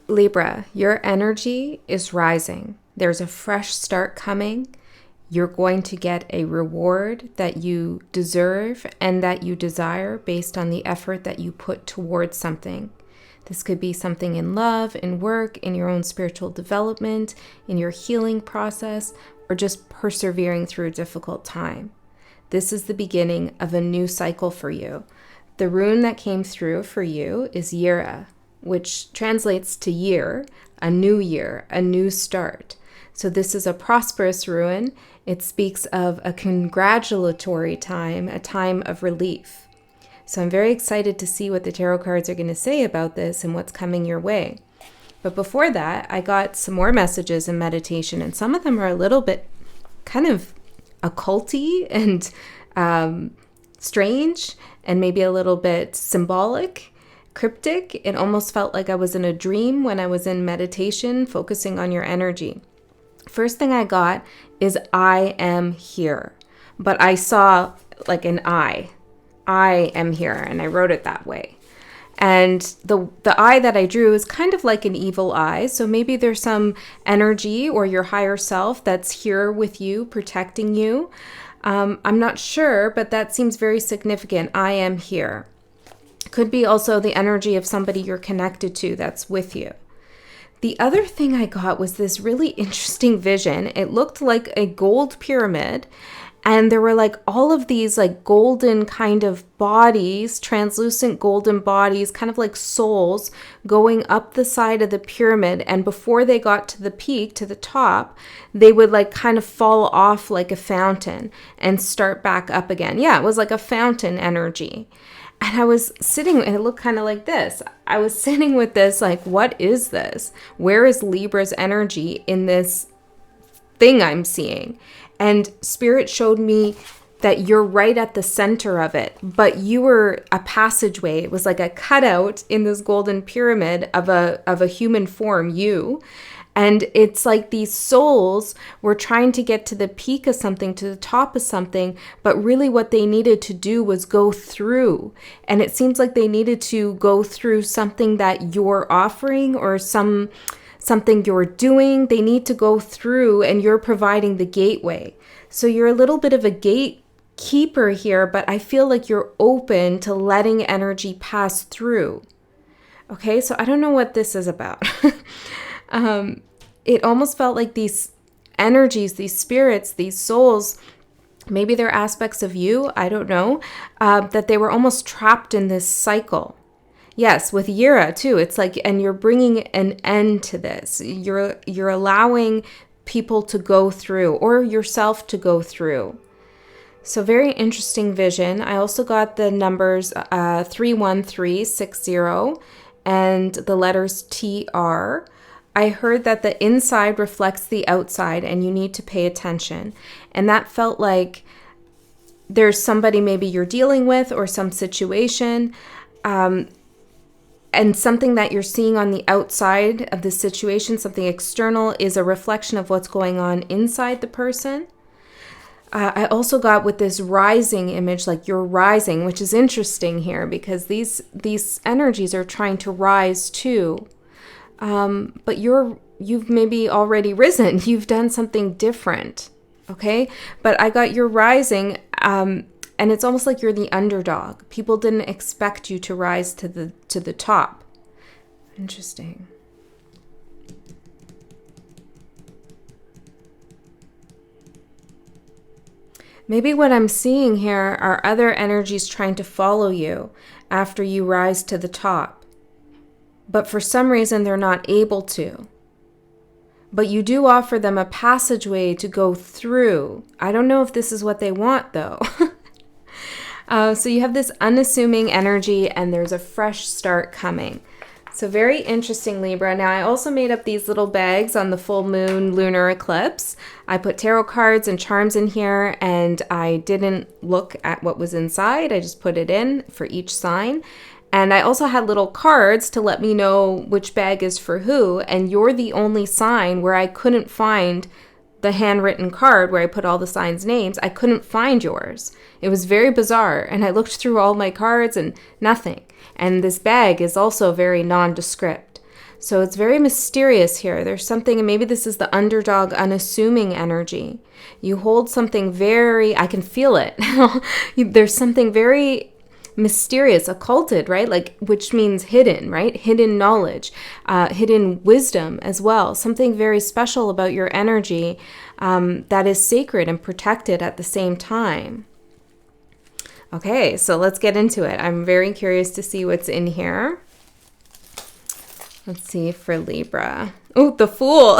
Libra, your energy is rising. There's a fresh start coming. You're going to get a reward that you deserve and that you desire based on the effort that you put towards something. This could be something in love, in work, in your own spiritual development, in your healing process, or just persevering through a difficult time. This is the beginning of a new cycle for you. The rune that came through for you is Yera, which translates to year, a new start. So this is a prosperous rune. It speaks of a congratulatory time, a time of relief. So I'm very excited to see what the tarot cards are going to say about this and what's coming your way. But before that, I got some more messages in meditation, and some of them are a little bit kind of occulty and strange, and maybe a little bit symbolic, cryptic. It almost felt like I was in a dream when I was in meditation, focusing on your energy. First thing I got is I am here, but I saw like an I am here, and I wrote it that way. And the eye that I drew is kind of like an evil eye. So maybe there's some energy or your higher self that's here with you, protecting you. I'm not sure, but that seems very significant. I am here. Could be also the energy of somebody you're connected to that's with you. The other thing I got was this really interesting vision. It looked like a gold pyramid, and there were like all of these like golden kind of bodies, translucent golden bodies, kind of like souls going up the side of the pyramid. And before they got to the peak, to the top, they would like kind of fall off like a fountain and start back up again. Yeah, it was like a fountain energy. And I was sitting, and it looked kind of like this. I was sitting with this, like, what is this? Where is Libra's energy in this thing I'm seeing? And Spirit showed me that you're right at the center of it, but you were a passageway. It was like a cutout in this golden pyramid of a human form, you. And it's like these souls were trying to get to the peak of something, to the top of something, but really what they needed to do was go through. And it seems like they needed to go through something that you're offering or something you're doing. They need to go through, and you're providing the gateway. So you're a little bit of a gatekeeper here, but I feel like you're open to letting energy pass through. Okay, so I don't know what this is about. It almost felt like these energies, these spirits, these souls, maybe they're aspects of you, I don't know, that they were almost trapped in this cycle. Yes, with Yera too, it's like, and you're bringing an end to this. You're allowing people to go through, or yourself to go through. So very interesting vision. I also got the numbers 31360 and the letters TR. I heard that the inside reflects the outside, and you need to pay attention. And that felt like there's somebody maybe you're dealing with, or some situation, and something that you're seeing on the outside of the situation, something external, is a reflection of what's going on inside the person. I also got with this rising image, like you're rising, which is interesting here because these energies are trying to rise too. But you've maybe already risen. You've done something different, okay? But I got your rising, and it's almost like you're the underdog. People didn't expect you to rise to the top. Interesting. Maybe what I'm seeing here are other energies trying to follow you after you rise to the top. But for some reason, they're not able to. But you do offer them a passageway to go through. I don't know if this is what they want, though. So you have this unassuming energy, and there's a fresh start coming. So very interesting, Libra. Now, I also made up these little bags on the full moon lunar eclipse. I put tarot cards and charms in here, and I didn't look at what was inside. I just put it in for each sign. And I also had little cards to let me know which bag is for who. And you're the only sign where I couldn't find the handwritten card where I put all the signs' names. I couldn't find yours. It was very bizarre. And I looked through all my cards and nothing. And this bag is also very nondescript. So it's very mysterious here. There's something, and maybe this is the underdog, unassuming energy. You hold something very, I can feel it. There's something very mysterious, occulted, right? Like, which means hidden, right? Hidden knowledge, hidden wisdom as well. Something very special about your energy that is sacred and protected at the same time. Okay, so let's get into it. I'm very curious to see what's in here. Let's see for Libra. Oh, the Fool.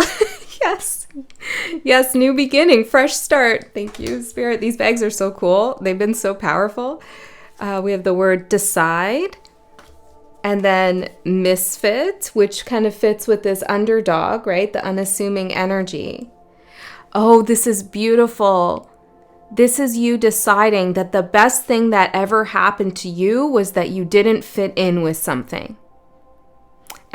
Yes. Yes, new beginning, fresh start. Thank you, Spirit. These bags are so cool. They've been so powerful. We have the word decide. And then misfit, which kind of fits with this underdog, right? The unassuming energy. Oh, this is beautiful. This is you deciding that the best thing that ever happened to you was that you didn't fit in with something.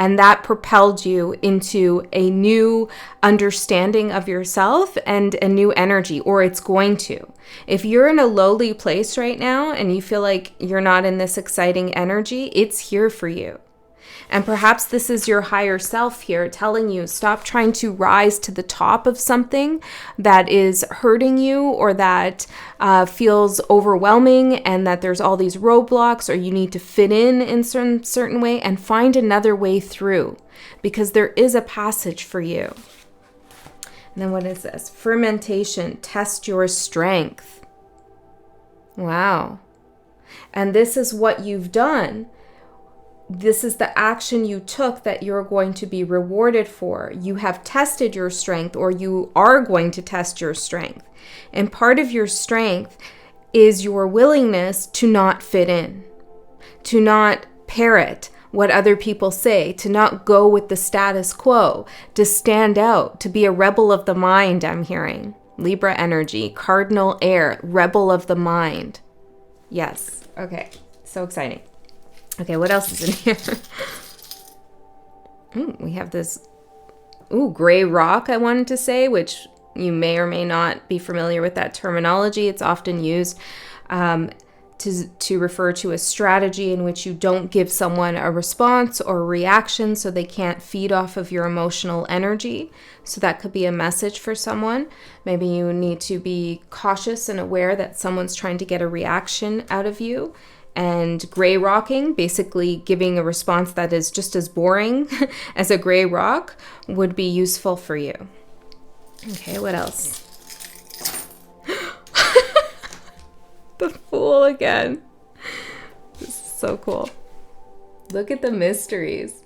And that propelled you into a new understanding of yourself and a new energy, or it's going to. If you're in a lowly place right now and you feel like you're not in this exciting energy, it's here for you. And perhaps this is your higher self here telling you, stop trying to rise to the top of something that is hurting you or that feels overwhelming and that there's all these roadblocks or you need to fit in certain way, and find another way through, because there is a passage for you. And then what is this? Fermentation, test your strength. Wow. And this is what you've done. This is the action you took that you're going to be rewarded for. You have tested your strength, or you are going to test your strength. And part of your strength is your willingness to not fit in, to not parrot what other people say, to not go with the status quo, to stand out, to be a rebel of the mind, I'm hearing. Libra energy, cardinal air, rebel of the mind. Yes. Okay. So exciting. Okay, what else is in here? We have this, gray rock, I wanted to say, which you may or may not be familiar with that terminology. It's often used to refer to a strategy in which you don't give someone a response or a reaction so they can't feed off of your emotional energy. So that could be a message for someone. Maybe you need to be cautious and aware that someone's trying to get a reaction out of you. And gray rocking, basically giving a response that is just as boring as a gray rock, would be useful for you. Okay, what else? The Fool again. This is so cool. Look at the mysteries.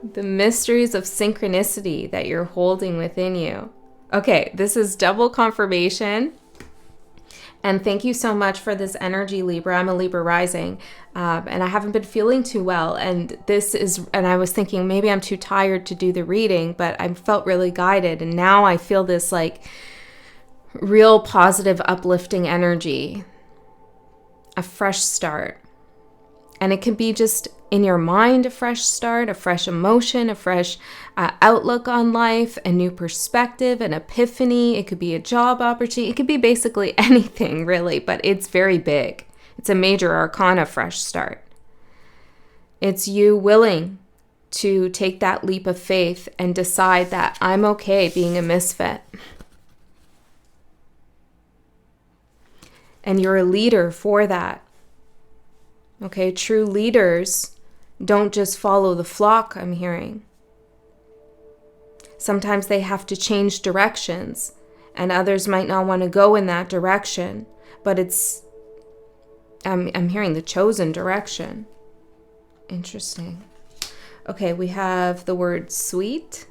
The mysteries of synchronicity that you're holding within you. Okay, this is double confirmation. And thank you so much for this energy, Libra. I'm a Libra rising, and I haven't been feeling too well. And I was thinking maybe I'm too tired to do the reading, but I felt really guided. And now I feel this like real positive, uplifting energy, a fresh start. And it can be just in your mind, a fresh start, a fresh emotion, a fresh outlook on life, a new perspective, an epiphany. It could be a job opportunity. It could be basically anything, really, but it's very big. It's a major arcana fresh start. It's you willing to take that leap of faith and decide that I'm okay being a misfit. And you're a leader for that. Okay, true leaders don't just follow the flock, I'm hearing. Sometimes they have to change directions, and others might not want to go in that direction, but I'm hearing the chosen direction. Interesting. Okay, we have the word sweet,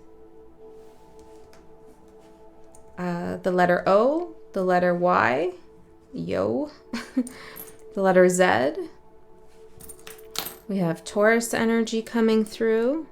the letter O, the letter Y, yo, the letter Z. We have Taurus energy coming through.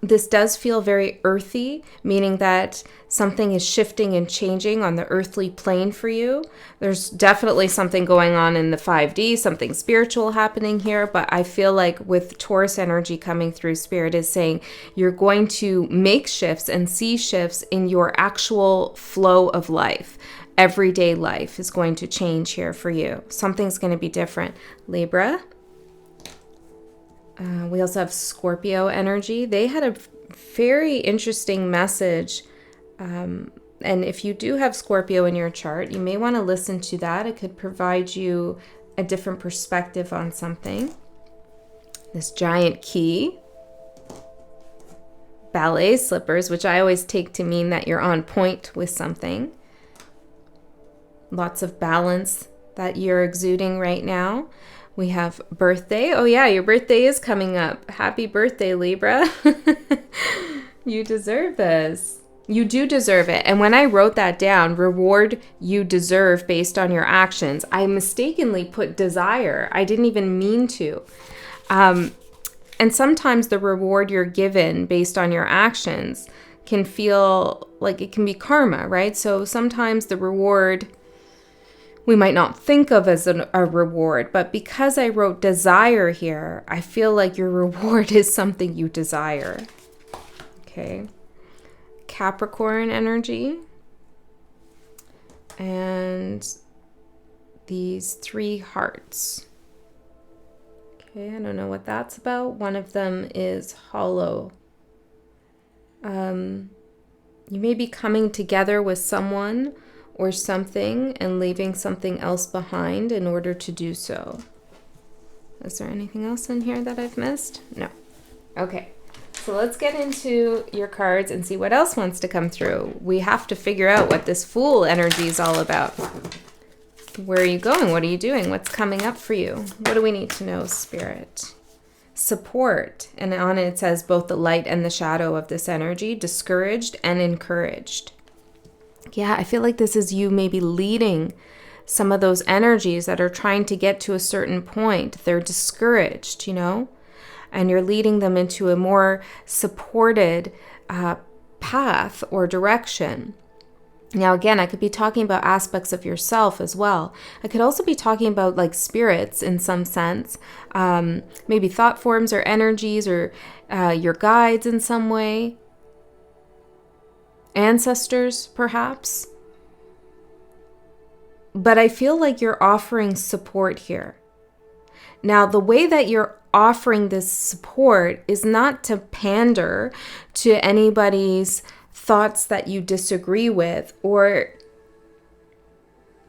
This does feel very earthy, meaning that something is shifting and changing on the earthly plane for you. There's definitely something going on in the 5D, something spiritual happening here, but I feel like with Taurus energy coming through, Spirit is saying you're going to make shifts and see shifts in your actual flow of life. Everyday life is going to change here for you. Something's going to be different. Libra. We also have Scorpio energy. They had a very interesting message. And if you do have Scorpio in your chart, you may want to listen to that. It could provide you a different perspective on something. This giant key. Ballet slippers, which I always take to mean that you're on point with something. Lots of balance that you're exuding right now. We have birthday. Oh yeah, your birthday is coming up. Happy birthday, Libra. You deserve this. You do deserve it. And when I wrote that down, reward you deserve based on your actions, I mistakenly put desire. I didn't even mean to. And sometimes the reward you're given based on your actions can feel like it can be karma, right? So sometimes the reward we might not think of as a reward, but because I wrote desire here, I feel like your reward is something you desire. Okay. Capricorn energy. And these 3 hearts. Okay, I don't know what that's about. One of them is hollow. You may be coming together with someone or something and leaving something else behind in order to do so. Is there anything else in here that I've missed? No. Okay, so let's get into your cards and see what else wants to come through. We have to figure out what this Fool energy is all about. Where are you going? What are you doing? What's coming up for you? What do we need to know, Spirit? Support. And on it says both the light and the shadow of this energy, discouraged and encouraged. Yeah, I feel like this is you maybe leading some of those energies that are trying to get to a certain point. They're discouraged, you know, and you're leading them into a more supported path or direction. Now, again, I could be talking about aspects of yourself as well. I could also be talking about like spirits in some sense, maybe thought forms or energies or your guides in some way. Ancestors, perhaps. But I feel like you're offering support here. Now, the way that you're offering this support is not to pander to anybody's thoughts that you disagree with, or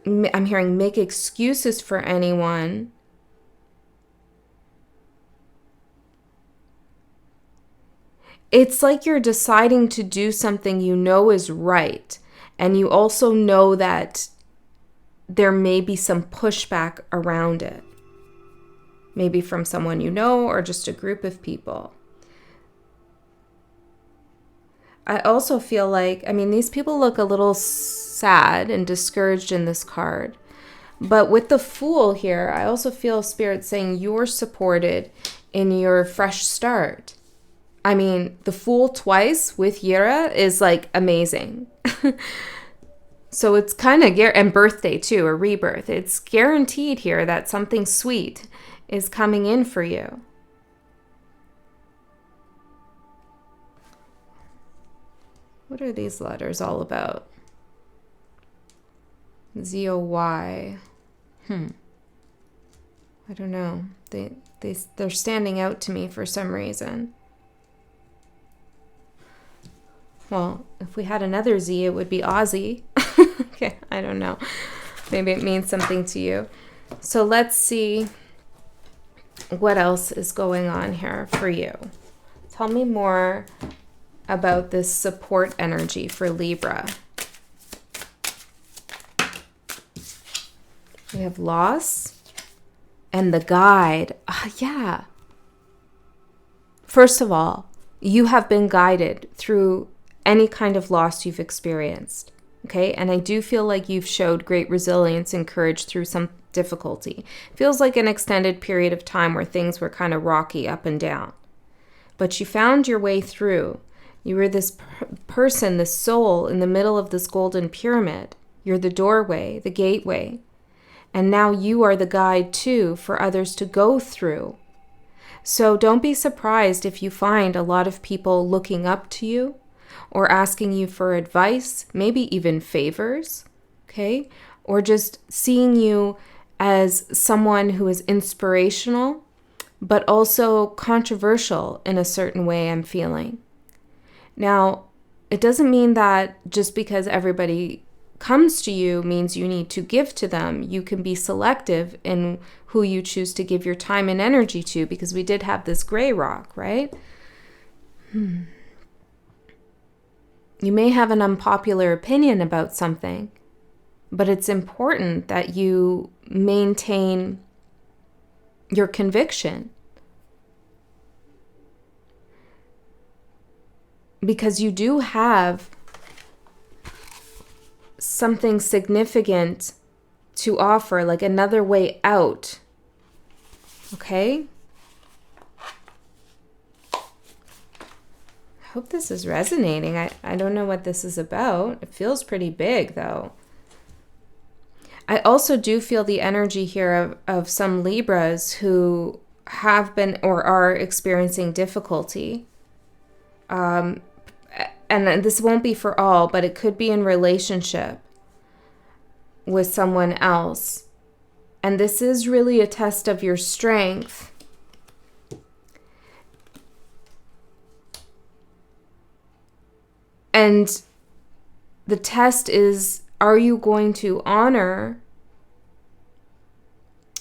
I'm hearing make excuses for anyone. It's like you're deciding to do something you know is right, and you also know that there may be some pushback around it. Maybe from someone you know or just a group of people. I also feel like, these people look a little sad and discouraged in this card. But with the Fool here, I also feel Spirit saying you're supported in your fresh start. The Fool twice with Yera is like amazing. So it's kind of, and birthday too, a rebirth. It's guaranteed here that something sweet is coming in for you. What are these letters all about? Z-O-Y. I don't know. They're standing out to me for some reason. Well, if we had another Z, it would be Aussie. Okay, I don't know. Maybe it means something to you. So let's see what else is going on here for you. Tell me more about this support energy for Libra. We have loss and the guide. Yeah. First of all, you have been guided through any kind of loss you've experienced. Okay, and I do feel like you've showed great resilience and courage through some difficulty. Feels like an extended period of time where things were kind of rocky up and down. But you found your way through. You were this person, this soul in the middle of this golden pyramid. You're the doorway, the gateway. And now you are the guide too for others to go through. So don't be surprised if you find a lot of people looking up to you or asking you for advice, maybe even favors, okay? Or just seeing you as someone who is inspirational but also controversial in a certain way, I'm feeling. Now, it doesn't mean that just because everybody comes to you means you need to give to them. You can be selective in who you choose to give your time and energy to, because we did have this gray rock, right? You may have an unpopular opinion about something, but it's important that you maintain your conviction, because you do have something significant to offer, like another way out. Okay? I hope this is resonating. I don't know what this is about. It feels pretty big, though. I also do feel the energy here of some Libras who have been or are experiencing difficulty. And this won't be for all, but it could be in relationship with someone else. And this is really a test of your strength. And the test is, are you going to honor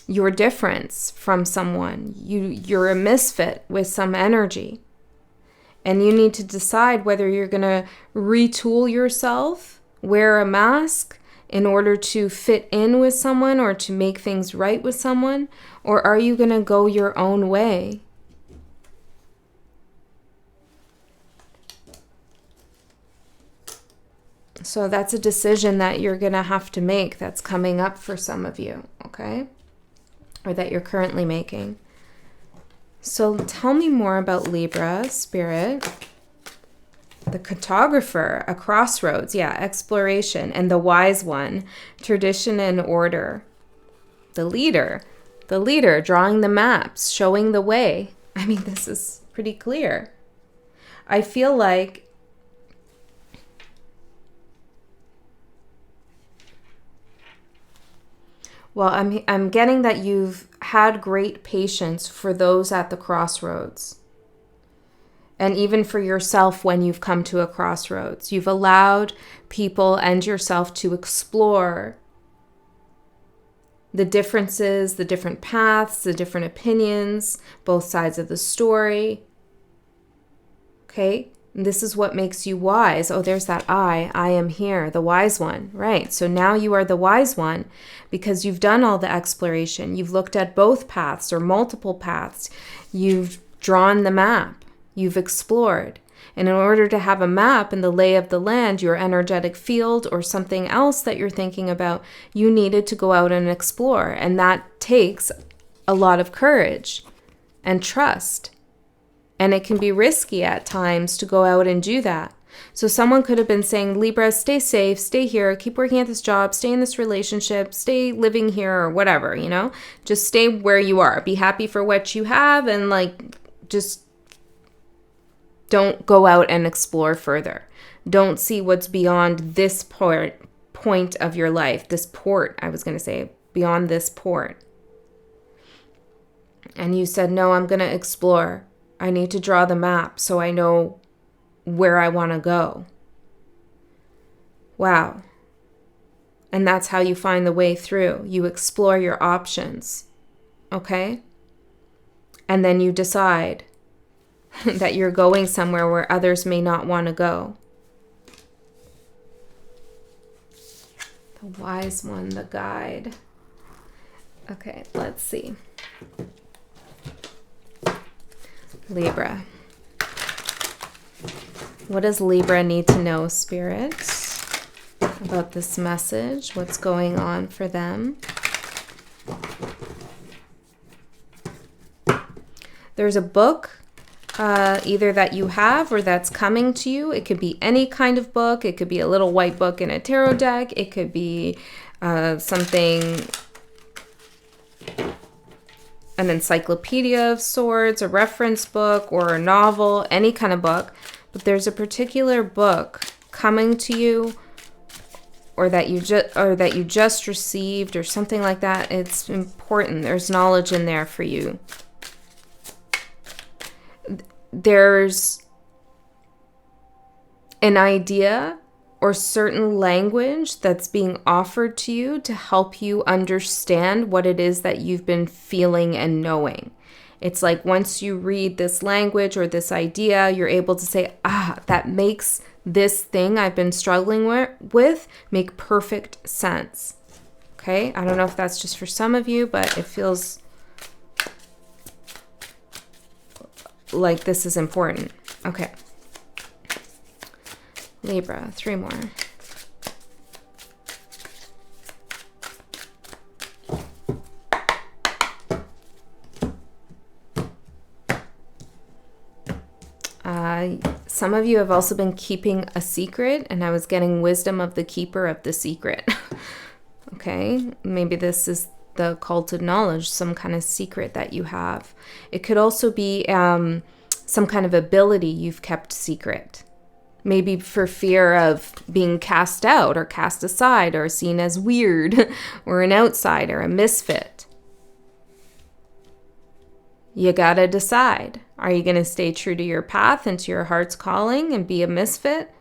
your difference from someone? You're a misfit with some energy. And you need to decide whether you're going to retool yourself, wear a mask in order to fit in with someone or to make things right with someone, or are you going to go your own way? So that's a decision that you're going to have to make, that's coming up for some of you, okay? Or that you're currently making. So tell me more about Libra, Spirit. The cartographer, a crossroads, yeah, exploration, and the wise one, tradition and order. The leader, drawing the maps, showing the way. I mean, this is pretty clear. I feel like I'm getting that you've had great patience for those at the crossroads. And even for yourself when you've come to a crossroads. You've allowed people and yourself to explore the differences, the different paths, the different opinions, both sides of the story. Okay? And this is what makes you wise. Oh, there's that I am here, the wise one. Right. So now you are the wise one because you've done all the exploration. You've looked at both paths or multiple paths. You've drawn the map. You've explored. And in order to have a map and the lay of the land, your energetic field or something else that you're thinking about, you needed to go out and explore. And that takes a lot of courage and trust. And it can be risky at times to go out and do that. So someone could have been saying, Libra, stay safe, stay here, keep working at this job, stay in this relationship, stay living here or whatever, you know? Just stay where you are. Be happy for what you have and just don't go out and explore further. Don't see what's beyond this point of your life. This port, I was going to say, beyond this port. And you said, no, I'm going to explore. I need to draw the map so I know where I want to go. Wow. And that's how you find the way through. You explore your options. Okay? And then you decide that you're going somewhere where others may not want to go. The wise one, the guide. Okay, let's see. Libra. What does Libra need to know, Spirit, about this message? What's going on for them? There's a book either that you have or that's coming to you. It could be any kind of book. It could be a little white book in a tarot deck. It could be something, an encyclopedia of sorts, a reference book, or a novel, any kind of book. But there's a particular book coming to you, or that you just received, or something like that. It's important. There's knowledge in there for you. there's an idea or certain language that's being offered to you to help you understand what it is that you've been feeling and knowing. It's like once you read this language or this idea, you're able to say, that makes this thing I've been struggling with make perfect sense. Okay? I don't know if that's just for some of you, but it feels like this is important. Okay. Libra, 3 more. Some of you have also been keeping a secret, and I was getting wisdom of the keeper of the secret. Okay, maybe this is the call to knowledge, some kind of secret that you have. It could also be some kind of ability you've kept secret. Maybe for fear of being cast out or cast aside or seen as weird or an outsider, a misfit. You gotta decide. Are you gonna stay true to your path and to your heart's calling and be a misfit?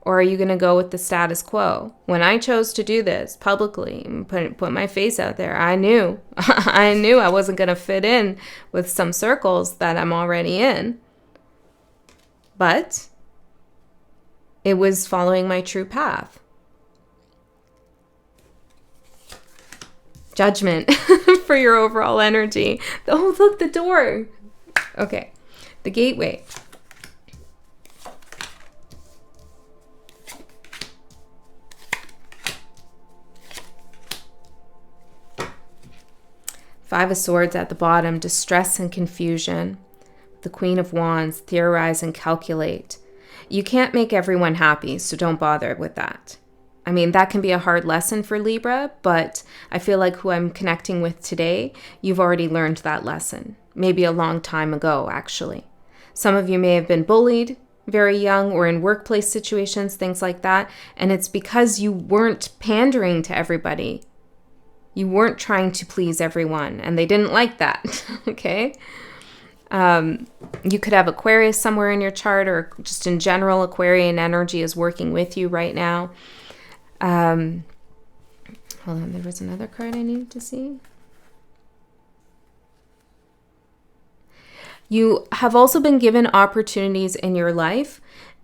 Or are you gonna go with the status quo? When I chose to do this publicly and put my face out there, I knew I wasn't gonna fit in with some circles that I'm already in. But it was following my true path. Judgment for your overall energy. Oh, look, the door. Okay, the gateway. Five of Swords at the bottom, distress and confusion. The Queen of Wands, theorize and calculate. You can't make everyone happy, so don't bother with that. I mean, that can be a hard lesson for Libra, but I feel like who I'm connecting with today, you've already learned that lesson. Maybe a long time ago, actually. Some of you may have been bullied very young or in workplace situations, things like that, and it's because you weren't pandering to everybody. You weren't trying to please everyone, and they didn't like that, okay? You could have Aquarius somewhere in your chart, or just in general, Aquarian energy is working with you right now. Hold on, there was another card I needed to see. You have also been given opportunities in your life,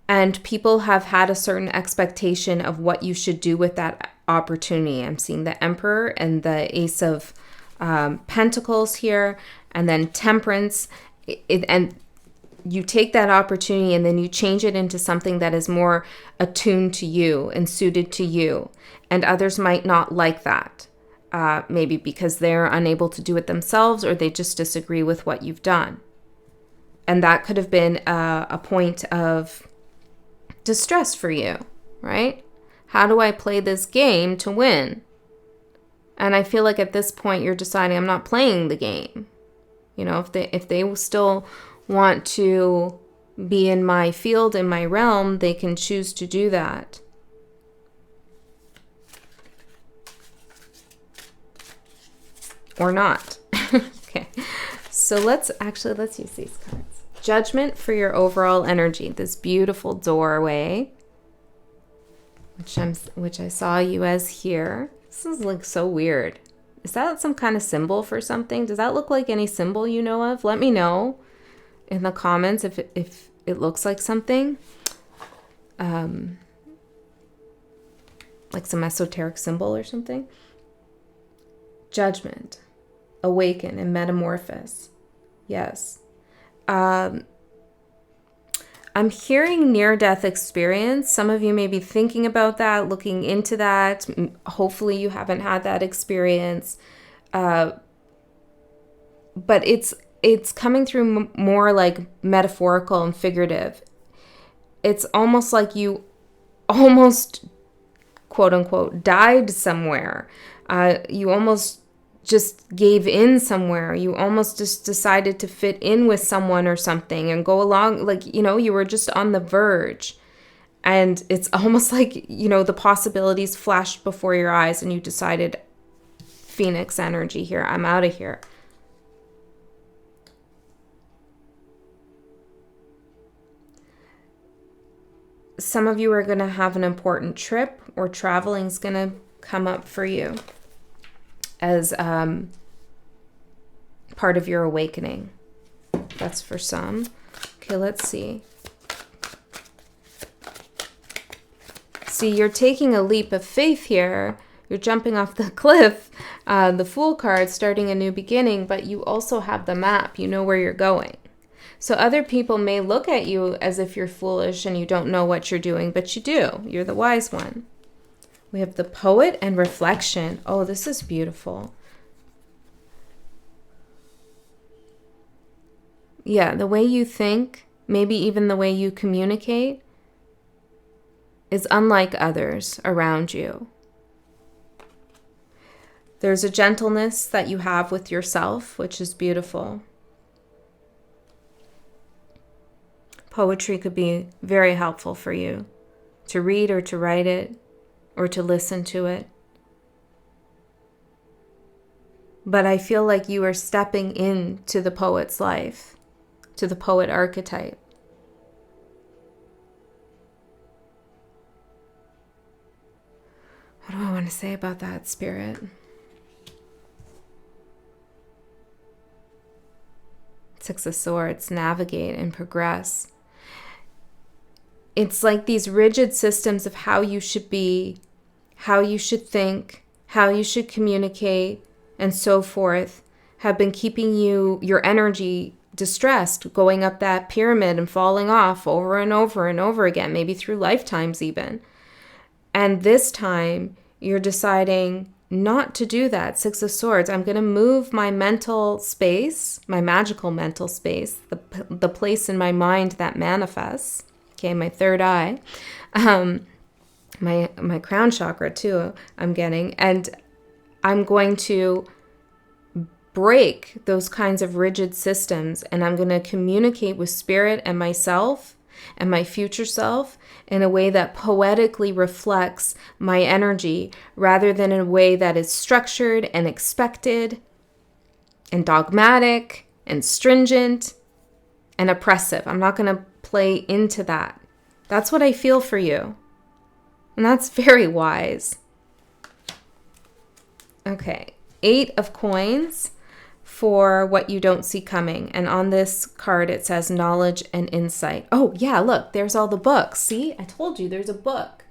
and people have had a certain expectation of what you should do with that opportunity. I'm seeing the Emperor and the Ace of Pentacles here, and then Temperance. And you take that opportunity and then you change it into something that is more attuned to you and suited to you. And others might not like that, maybe because they're unable to do it themselves, or they just disagree with what you've done. And that could have been a point of distress for you, right? How do I play this game to win? And I feel like at this point you're deciding, I'm not playing the game. You know, if they still want to be in my field, in my realm, they can choose to do that. Or not. Okay. So let's use these cards. Judgment for your overall energy. This beautiful doorway, which I saw you as here. This is like so weird. Is that some kind of symbol for something? Does that look like any symbol you know of? Let me know in the comments if it looks like something. Like some esoteric symbol or something. Judgment. Awaken and metamorphose. Yes. I'm hearing near-death experience. Some of you may be thinking about that, looking into that. Hopefully you haven't had that experience. But it's coming through more like metaphorical and figurative. It's almost like you almost, quote unquote, died somewhere. You almost just gave in somewhere. You almost just decided to fit in with someone or something and go along, like, you know, you were just on the verge. And it's almost like, you know, the possibilities flashed before your eyes and you decided, Phoenix energy here, I'm out of here. some of you are going to have an important trip, or traveling's going to come up for you as part of your awakening. That's for some. Okay, let's see. See, you're taking a leap of faith here. You're jumping off the cliff, the Fool card, starting a new beginning, but you also have the map. You know where you're going. So other people may look at you as if you're foolish and you don't know what you're doing, but you do. You're the wise one. We have the Poet and reflection. Oh, this is beautiful. Yeah, the way you think, maybe even the way you communicate, is unlike others around you. There's a gentleness that you have with yourself, which is beautiful. Poetry could be very helpful for you to read or to write it or to listen to it. But I feel like you are stepping into the poet's life, to the poet archetype. What do I want to say about that, Spirit? Six of Swords, navigate and progress. It's like these rigid systems of how you should be, how you should think, how you should communicate, and so forth, have been keeping your energy distressed, going up that pyramid and falling off over and over and over again, maybe through lifetimes even. And this time, you're deciding not to do that. Six of Swords. I'm going to move my mental space, my magical mental space, the place in my mind that manifests. Okay, my third eye, my crown chakra too, I'm getting. And I'm going to break those kinds of rigid systems, and I'm going to communicate with spirit and myself and my future self in a way that poetically reflects my energy, rather than in a way that is structured and expected and dogmatic and stringent and oppressive. I'm not going to play into that. That's what I feel for you. And that's very wise. Okay, 8 of Coins for what you don't see coming. And on this card, it says knowledge and insight. Oh, yeah, look, there's all the books. See, I told you there's a book.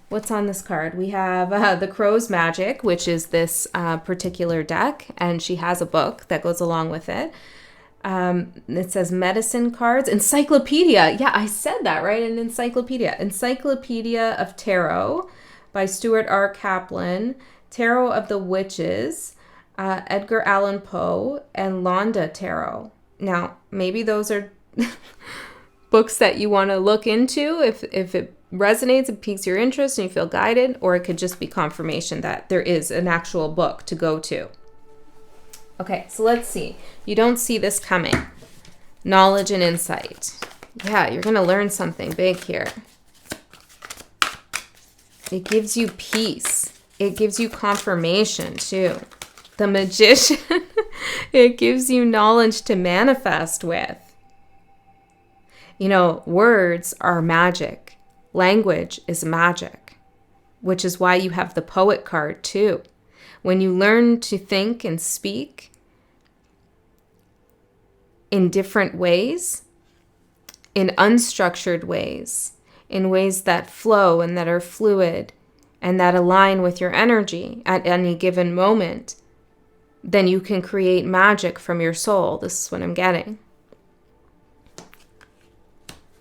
What's on this card? We have the Crow's Magick, which is this particular deck, and she has a book that goes along with it. It says medicine cards, encyclopedia. Yeah, I said that, right? An encyclopedia. Encyclopedia of Tarot by Stuart R. Kaplan. Tarot of the Witches, Edgar Allan Poe, and Londa Tarot. Now, maybe those are books that you want to look into if it resonates and piques your interest and you feel guided, or it could just be confirmation that there is an actual book to go to. Okay, so let's see. You don't see this coming. Knowledge and insight. Yeah, you're going to learn something big here. It gives you peace. It gives you confirmation too. The Magician. It gives you knowledge to manifest with. You know, words are magic. Language is magic, which is why you have the Poet card too. When you learn to think and speak in different ways, in unstructured ways, in ways that flow and that are fluid and that align with your energy at any given moment, then you can create magic from your soul. This is what I'm getting.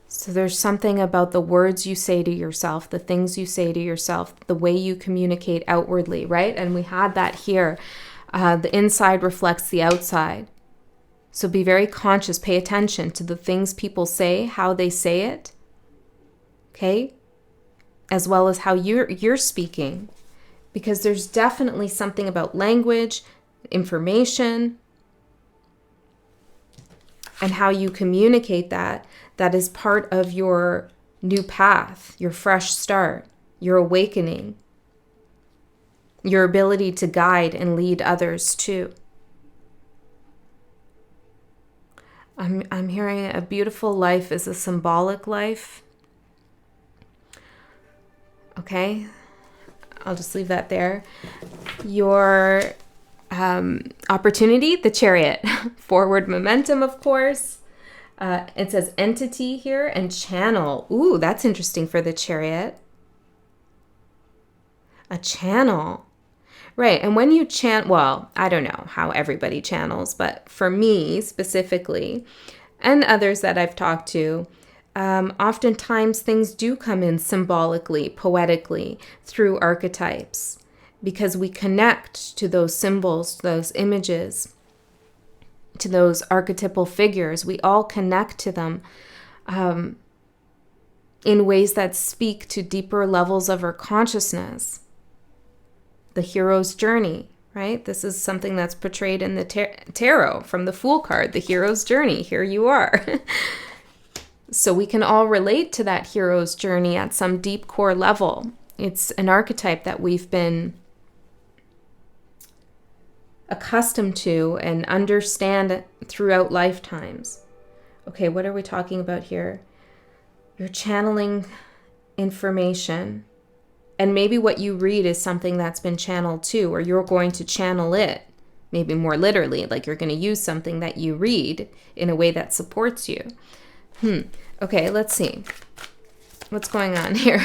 So there's something about the words you say to yourself, the things you say to yourself, the way you communicate outwardly, right? And we had that here. The inside reflects the outside. So be very conscious. Pay attention to the things people say, how they say it, okay? As well as how you're speaking. Because there's definitely something about language, information, and how you communicate that is part of your new path, your fresh start, your awakening, your ability to guide and lead others too. I'm hearing a beautiful life is a symbolic life. Okay, I'll just leave that there. Your opportunity, the Chariot. Forward momentum, of course. It says entity here and channel. Ooh, that's interesting for the Chariot. A channel. Right, and when you well, I don't know how everybody channels, but for me specifically, and others that I've talked to, oftentimes things do come in symbolically, poetically, through archetypes, because we connect to those symbols, those images, to those archetypal figures. We all connect to them in ways that speak to deeper levels of our consciousness. The hero's journey, right? This is something that's portrayed in the tarot from the Fool card, the hero's journey. Here you are. So we can all relate to that hero's journey at some deep core level. It's an archetype that we've been accustomed to and understand throughout lifetimes. Okay, what are we talking about here? You're channeling information. And maybe what you read is something that's been channeled too, or you're going to channel it, maybe more literally, like you're going to use something that you read in a way that supports you. Okay, let's see. What's going on here?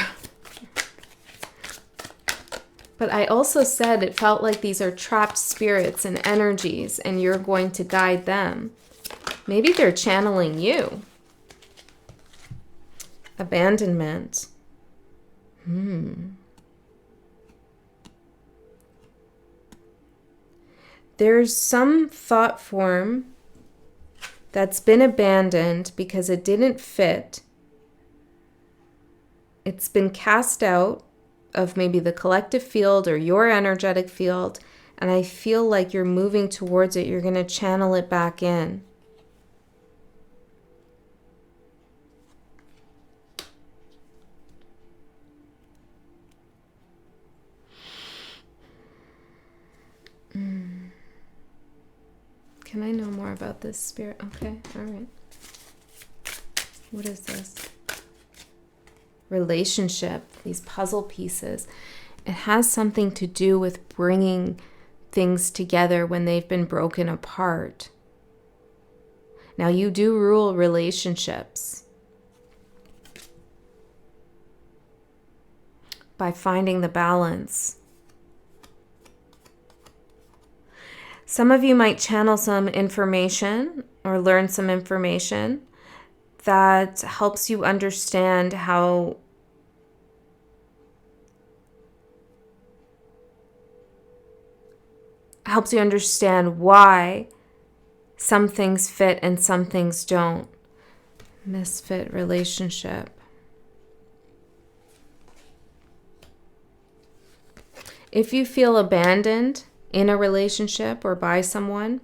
But I also said it felt like these are trapped spirits and energies, and you're going to guide them. Maybe they're channeling you. Abandonment. There's some thought form that's been abandoned because it didn't fit. It's been cast out of maybe the collective field or your energetic field, and I feel like you're moving towards it. You're going to channel it back in. Can I know more about this spirit? Okay, all right. What is this? Relationship, these puzzle pieces. It has something to do with bringing things together when they've been broken apart. Now, you do rule relationships by finding the balance. Some of you might channel some information or learn some information that helps you understand how why some things fit and some things don't. Misfit relationship. If you feel abandoned in a relationship or by someone,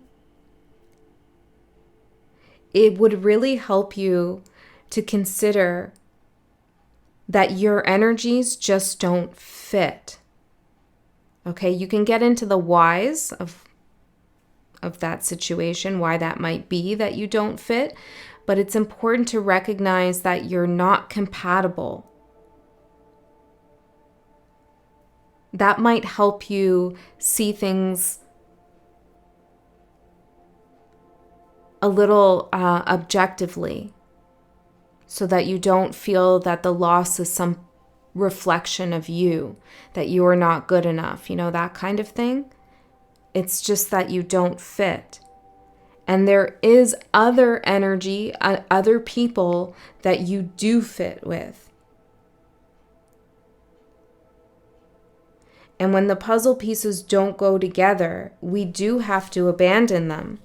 it would really help you to consider that your energies just don't fit. Okay, you can get into the whys of that situation, why that might be that you don't fit, but it's important to recognize that you're not compatible. That might help you see things a little objectively, so that you don't feel that the loss is some reflection of you, that you're not good enough, that kind of thing. It's just that you don't fit. And there is other energy, other people that you do fit with. And when the puzzle pieces don't go together, we do have to abandon them.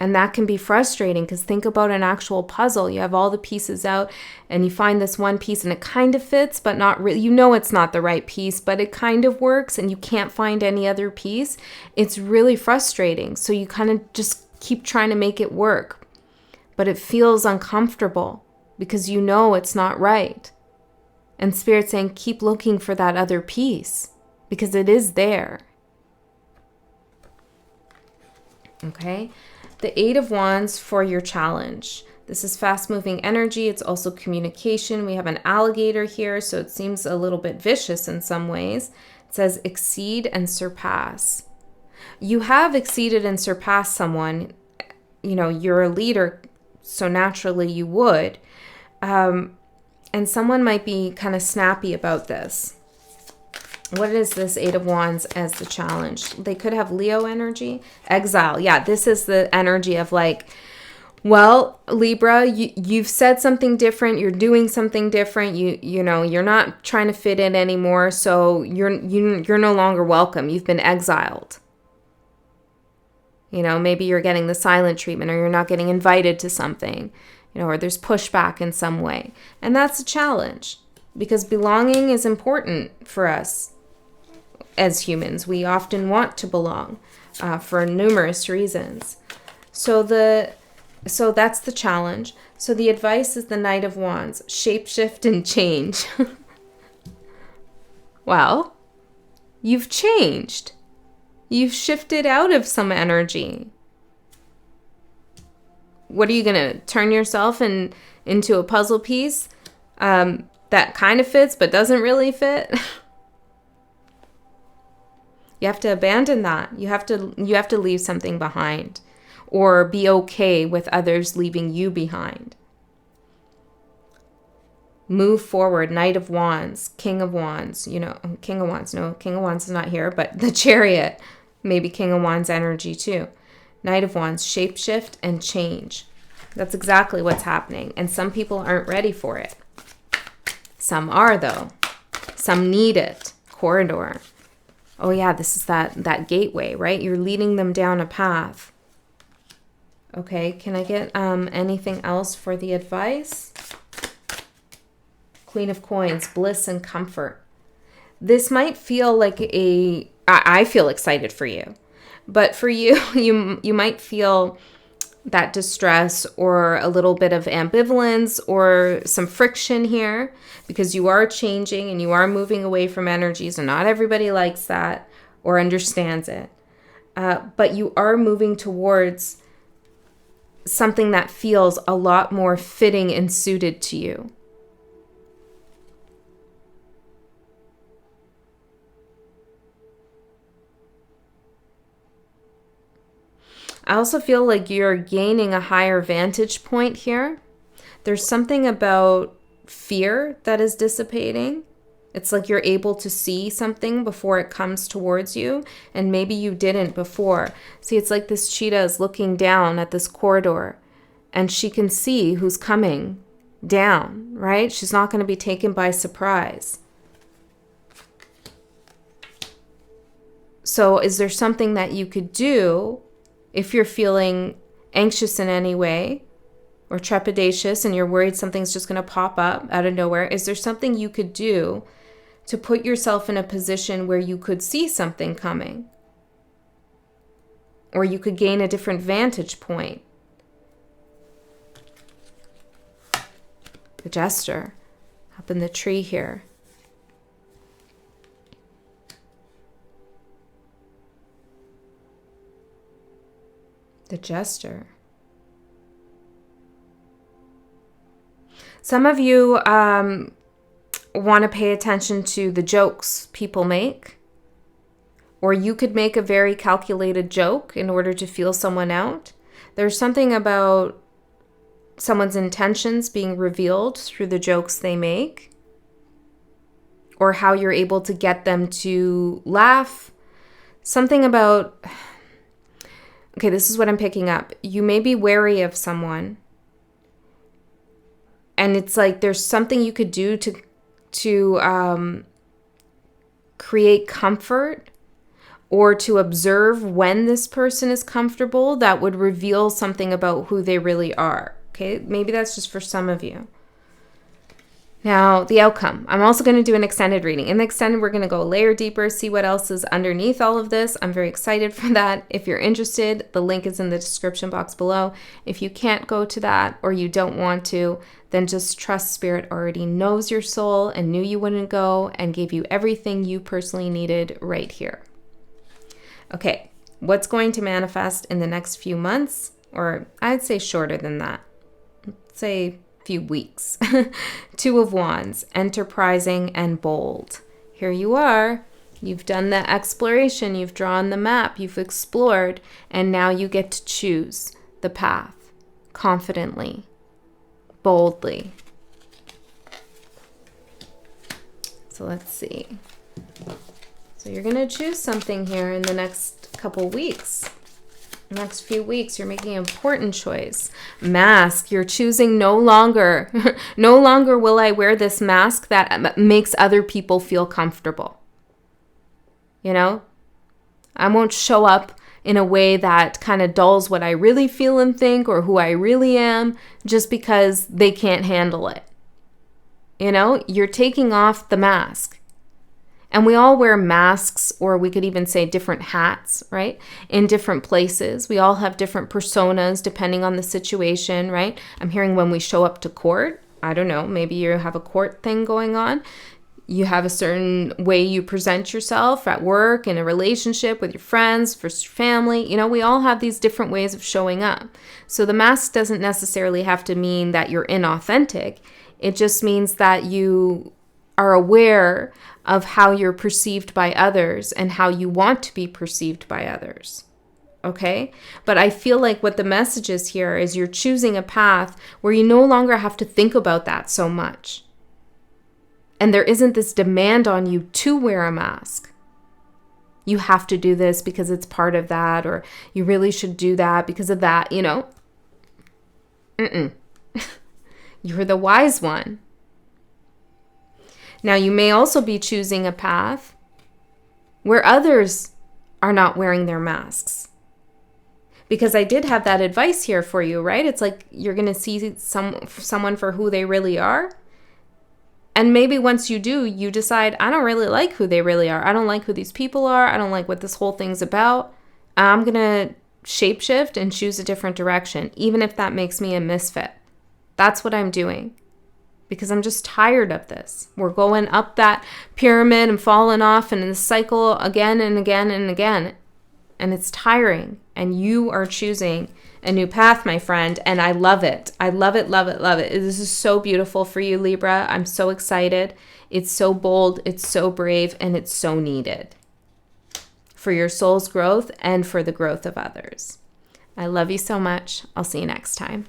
And that can be frustrating, because think about an actual puzzle. You have all the pieces out and you find this one piece and it kind of fits, but not really. It's not the right piece, but it kind of works and you can't find any other piece. It's really frustrating. So you kind of just keep trying to make it work, but it feels uncomfortable because it's not right. And Spirit's saying, keep looking for that other piece because it is there. Okay? The Eight of Wands for your challenge. This is fast-moving energy. It's also communication. We have an alligator here, so it seems a little bit vicious in some ways. It says exceed and surpass. You have exceeded and surpassed someone. You know, you're a leader, so naturally you would. And someone might be kind of snappy about this. What is this Eight of Wands as the challenge? They could have Leo energy. Exile. Yeah, this is the energy of like, well, Libra, you've said something different. You're doing something different. You know, you're not trying to fit in anymore. So you're no longer welcome. You've been exiled. You know, maybe you're getting the silent treatment, or you're not getting invited to something, you know, or there's pushback in some way. And that's a challenge, because belonging is important for us as humans. We often want to belong for numerous reasons. So that's the challenge. So the advice is the Knight of Wands, shapeshift and change. Well, you've changed. You've shifted out of some energy. What are you going to turn yourself into a puzzle piece that kind of fits but doesn't really fit? You have to abandon that. You have to leave something behind, or be okay with others leaving you behind. Move forward. Knight of Wands, King of Wands, you know, King of Wands. No, King of Wands is not here, but the Chariot, maybe King of Wands energy too. Knight of Wands, shapeshift and change. That's exactly what's happening. And some people aren't ready for it. Some are, though. Some need it. Corridor. Oh yeah, this is that gateway, right? You're leading them down a path. Okay, can I get anything else for the advice? Queen of Coins, bliss and comfort. This might feel like I feel excited for you, but for you, you might feel that distress or a little bit of ambivalence or some friction here, because you are changing and you are moving away from energies, and not everybody likes that or understands it. But you are moving towards something that feels a lot more fitting and suited to you. I also feel like you're gaining a higher vantage point here. There's something about fear that is dissipating. It's like you're able to see something before it comes towards you, and maybe you didn't before. See, it's like this cheetah is looking down at this corridor, and she can see who's coming down, right? She's not going to be taken by surprise. So is there something that you could do if you're feeling anxious in any way or trepidatious and you're worried something's just going to pop up out of nowhere? Is there something you could do to put yourself in a position where you could see something coming? Or you could gain a different vantage point? The Jester up in the tree here. The Jester. Some of you want to pay attention to the jokes people make, or you could make a very calculated joke in order to feel someone out. There's something about someone's intentions being revealed through the jokes they make, or how you're able to get them to laugh. Something about... Okay, this is what I'm picking up. You may be wary of someone, and it's like there's something you could do to create comfort, or to observe when this person is comfortable, that would reveal something about who they really are. Okay, maybe that's just for some of you. Now, the outcome. I'm also going to do an extended reading. In the extended, we're going to go a layer deeper, see what else is underneath all of this. I'm very excited for that. If you're interested, the link is in the description box below. If you can't go to that, or you don't want to, then just trust Spirit already knows your soul and knew you wouldn't go and gave you everything you personally needed right here. Okay, what's going to manifest in the next few months or I'd say shorter than that. Let's say a few weeks. Two of Wands, enterprising and bold. Here you are. You've done the exploration. You've drawn the map. You've explored. And now you get to choose the path confidently, boldly. So let's see. So you're going to choose something here in the next couple weeks. Next few weeks, you're making an important choice. Mask, you're choosing no longer. No longer will I wear this mask that makes other people feel comfortable. You know? I won't show up in a way that kind of dulls what I really feel and think or who I really am just because they can't handle it. You know? You're taking off the mask. And we all wear masks, or we could even say different hats, right? In different places. We all have different personas depending on the situation, right? I'm hearing when we show up to court, I don't know, maybe you have a court thing going on. You have a certain way you present yourself at work, in a relationship with your friends, for your family. You know, we all have these different ways of showing up. So the mask doesn't necessarily have to mean that you're inauthentic. It just means that you are aware of how you're perceived by others and how you want to be perceived by others. Okay? But I feel like what the message is here is you're choosing a path where you no longer have to think about that so much. And there isn't this demand on you to wear a mask. You have to do this because it's part of that, or you really should do that because of that, you know? You're the wise one. Now, you may also be choosing a path where others are not wearing their masks. Because I did have that advice here for you, right? It's like you're going to see someone for who they really are. And maybe once you do, you decide, I don't really like who they really are. I don't like who these people are. I don't like what this whole thing's about. I'm going to shapeshift and choose a different direction, even if that makes me a misfit. That's what I'm doing. Because I'm just tired of this. We're going up that pyramid and falling off and in the cycle again and again and again. And it's tiring. And you are choosing a new path, my friend. And I love it. I love it, love it, love it. This is so beautiful for you, Libra. I'm so excited. It's so bold. It's so brave. And it's so needed for your soul's growth and for the growth of others. I love you so much. I'll see you next time.